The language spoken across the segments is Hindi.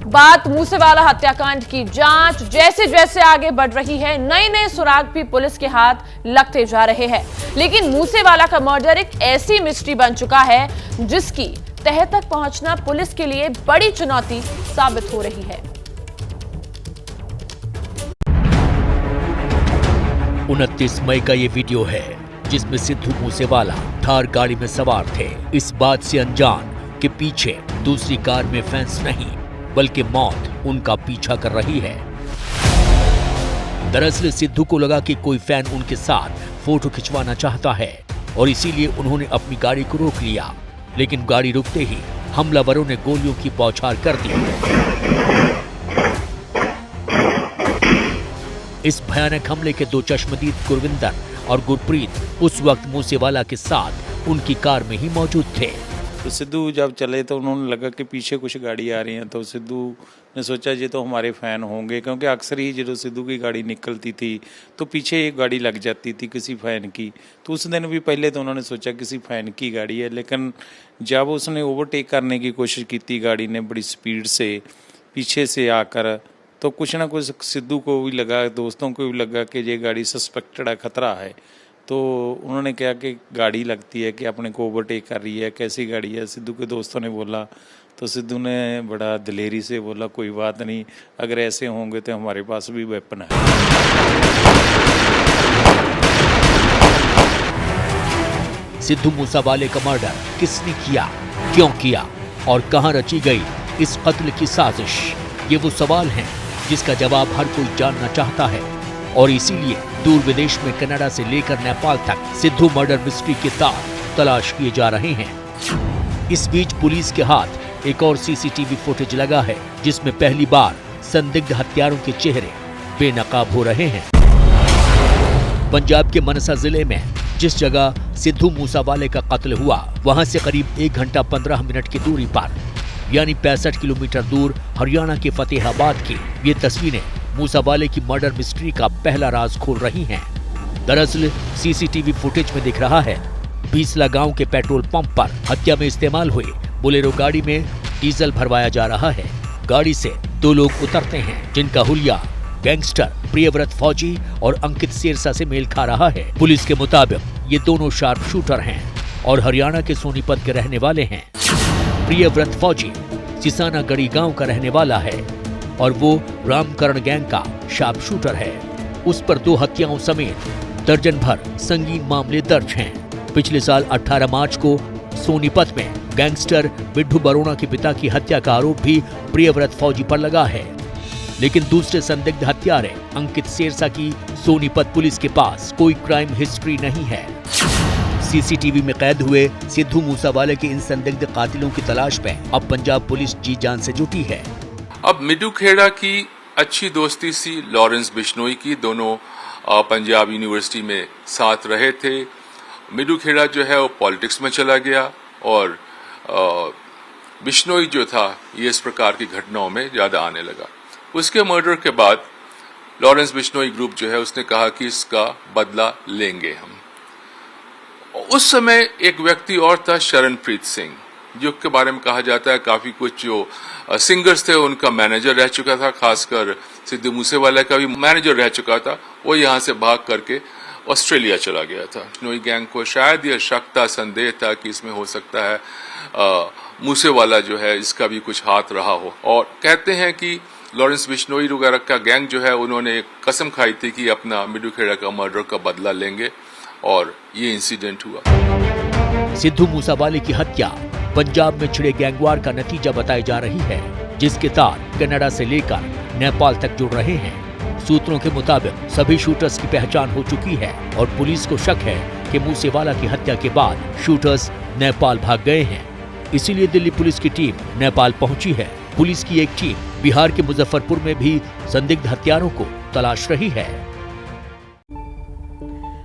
बात मूसेवाला हत्याकांड की जांच जैसे जैसे आगे बढ़ रही है, नए नए सुराग भी पुलिस के हाथ लगते जा रहे हैं। लेकिन मूसेवाला का मर्डर एक ऐसी मिस्ट्री बन चुका है जिसकी तह तक पहुंचना पुलिस के लिए बड़ी चुनौती साबित हो रही है। 29 मई का ये वीडियो है जिसमें सिद्धू मूसेवाला थार गाड़ी में सवार थे, इस बात से अनजान कि पीछे दूसरी कार में फैंस नहीं बल्कि मौत उनका पीछा कर रही है। दरअसल सिद्धू को लगा कि कोई फैन उनके साथ फोटो खिंचवाना चाहता है और इसीलिए उन्होंने अपनी गाड़ी को रोक लिया, लेकिन गाड़ी रुकते ही हमलावरों ने गोलियों की बौछार कर दी। इस भयानक हमले के दो चश्मदीद गुरविंदर और गुरप्रीत उस वक्त मूसेवाला के साथ उनकी कार में ही मौजूद थे। तो सिद्धू जब चले तो उन्होंने लगा कि पीछे कुछ गाड़ी आ रही है, तो सिद्धू ने सोचा ये तो हमारे फैन होंगे, क्योंकि अक्सर ही जब सिद्धू की गाड़ी निकलती थी तो पीछे एक गाड़ी लग जाती थी किसी फैन की। तो उस दिन भी पहले तो उन्होंने सोचा किसी फैन की गाड़ी है, लेकिन जब उसने ओवरटेक करने की कोशिश की थी गाड़ी ने बड़ी स्पीड से पीछे से आकर, तो कुछ ना कुछ सिद्धू को भी लगा, दोस्तों को भी लगा कि ये गाड़ी सस्पेक्टेड है, खतरा है। तो उन्होंने कहा कि गाड़ी लगती है कि अपने को ओवरटेक कर रही है, कैसी गाड़ी है। सिद्धू के दोस्तों ने बोला, तो सिद्धू ने बड़ा दिलेरी से बोला कोई बात नहीं, अगर ऐसे होंगे तो हमारे पास भी वेपन है। सिद्धू मूसेवाले का मर्डर किसने किया, क्यों किया और कहां रची गई इस कत्ल की साजिश, ये वो सवाल हैं जिसका जवाब हर कोई जानना चाहता है। और इसीलिए दूर विदेश में कनाडा से लेकर नेपाल तक सिद्धू मर्डर मिस्ट्री के तार तलाश किए जा रहे हैं। इस बीच पुलिस के हाथ एक और सीसीटीवी फुटेज लगा है जिसमें पहली बार संदिग्ध हत्यारों के चेहरे बेनकाब हो रहे हैं। पंजाब के मनसा जिले में जिस जगह सिद्धू मूसेवाले का कत्ल हुआ वहां से करीब 1 घंटा 15 मिनट की दूरी पर यानी 65 किलोमीटर दूर हरियाणा के फतेहाबाद की ये तस्वीरें मूसेवाले की मर्डर मिस्ट्री का पहला राज खोल रही हैं। दरअसल सीसीटीवी फुटेज में दिख रहा है बीसला गांव के पेट्रोल पंप पर हत्या में इस्तेमाल हुई बोलेरो गाड़ी में डीजल भरवाया जा रहा है। गाड़ी से 2 लोग उतरते हैं जिनका हुलिया गैंगस्टर प्रियव्रत फौजी और अंकित सेरसा से मेल खा रहा है। पुलिस के मुताबिक ये दोनों शार्प शूटर हैं और हरियाणा के सोनीपत के रहने वाले हैं। प्रियव्रत फौजी सिसाना गढ़ी गांव का रहने वाला है और वो रामकरण गैंग का शार्प शूटर है। उस पर 2 हत्याओं समेत दर्जन भर संगीन मामले दर्ज हैं। पिछले साल 18 मार्च को सोनीपत में गैंगस्टर बिड्ढू बरोड़ा के पिता की हत्या का आरोप भी प्रियव्रत फौजी पर लगा है, लेकिन दूसरे संदिग्ध हत्यारे अंकित सेरसा की सोनीपत पुलिस के पास कोई क्राइम हिस्ट्री नहीं है। सीसीटीवी में कैद हुए सिद्धू मूसेवाले के इन संदिग्ध कातिलों की तलाश में अब पंजाब पुलिस जी जान से जुटी है। अब मिड्डू खेड़ा की अच्छी दोस्ती सी लॉरेंस बिश्नोई की, दोनों पंजाब यूनिवर्सिटी में साथ रहे थे। मिड्डू खेड़ा जो है वो पॉलिटिक्स में चला गया और बिश्नोई जो था ये इस प्रकार की घटनाओं में ज्यादा आने लगा। उसके मर्डर के बाद लॉरेंस बिश्नोई ग्रुप जो है उसने कहा कि इसका बदला लेंगे हम। उस समय एक व्यक्ति और था शरणप्रीत सिंह, जो के बारे में कहा जाता है काफी कुछ जो सिंगर्स थे उनका मैनेजर रह चुका था, खासकर सिद्धू मूसेवाला का भी मैनेजर रह चुका था। वो यहाँ से भाग करके ऑस्ट्रेलिया चला गया था। बिश्नोई गैंग को शायद यह शक था, संदेह था कि इसमें हो सकता है मूसेवाला जो है इसका भी कुछ हाथ रहा हो। और कहते हैं कि लॉरेंस बिश्नोई वगैरह का गैंग जो है उन्होंने कसम खाई थी कि अपना मिड्डू खेड़ा का मर्डर का बदला लेंगे और ये इंसिडेंट हुआ। सिद्धू मूसेवाले की हत्या पंजाब में छिड़े गैंगवार का नतीजा बताई जा रही है, जिसके तार कनाडा से लेकर नेपाल तक जुड़ रहे हैं। सूत्रों के मुताबिक सभी शूटर्स की पहचान हो चुकी है और पुलिस को शक है कि मूसेवाला की हत्या के बाद शूटर्स नेपाल भाग गए हैं। इसीलिए दिल्ली पुलिस की टीम नेपाल पहुंची है। पुलिस की एक टीम बिहार के मुजफ्फरपुर में भी संदिग्ध हत्यारों को तलाश रही है।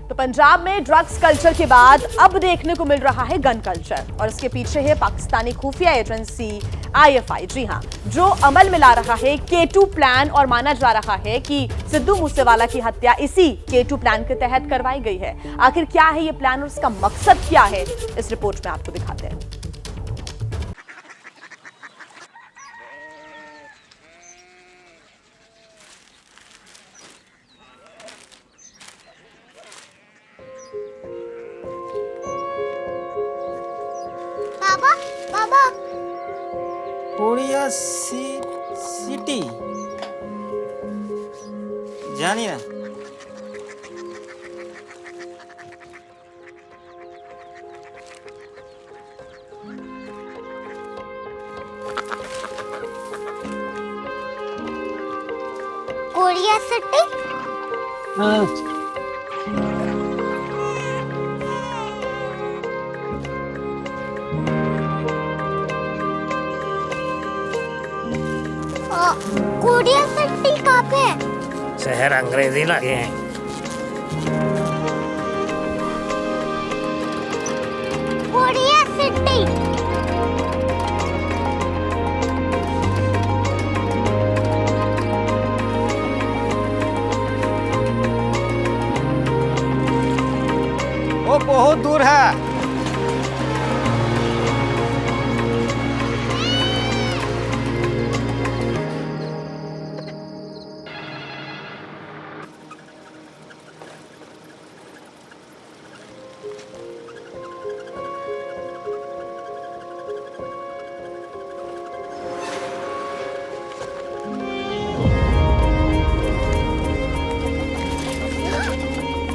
तो पंजाब में ड्रग्स कल्चर के बाद अब देखने को मिल रहा है गन कल्चर, और इसके पीछे है पाकिस्तानी खुफिया एजेंसी IFI। जी हां, जो अमल में ला रहा है K2 प्लान, और माना जा रहा है कि सिद्धू मूसेवाला की हत्या इसी K2 प्लान के तहत करवाई गई है। आखिर क्या है ये प्लान और इसका मकसद क्या है, इस रिपोर्ट में आपको दिखाते हैं। সিটি জানি না। Korea city. कोरिया सिटी कहाँ पे है? शहर अंग्रेजी लगे हैं। Korea city. वो बहुत दूर है।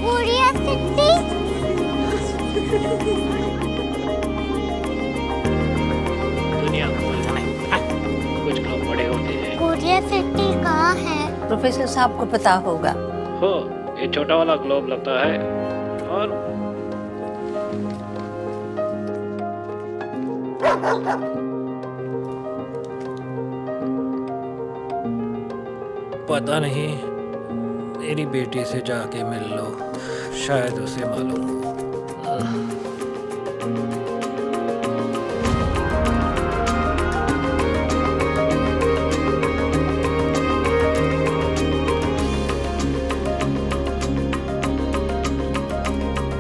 Korea city. दुनिया कुछ लोग बड़े होते हैं। कोरिया सिटी कहाँ है? प्रोफेसर साहब को पता होगा। हो ये छोटा वाला ग्लोब लगता है और पता नहीं, मेरी बेटी से जाके मिल लो, शायद उसे मालूम हो।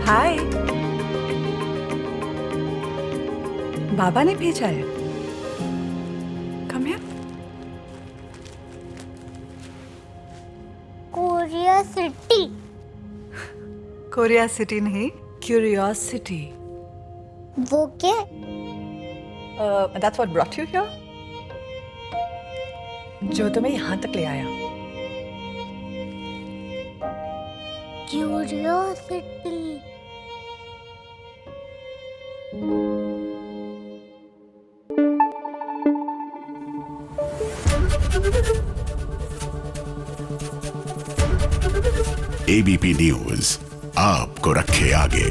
हाय, बाबा ने भेजा है। Come here. Korea city. Korea city नहीं, क्यूरियोसिटी। वो क्या? That's what brought you here. जो तुम्हें यहाँ तक ले आया। क्यूरियोसिटी। एबीपी न्यूज आपको रखे आगे।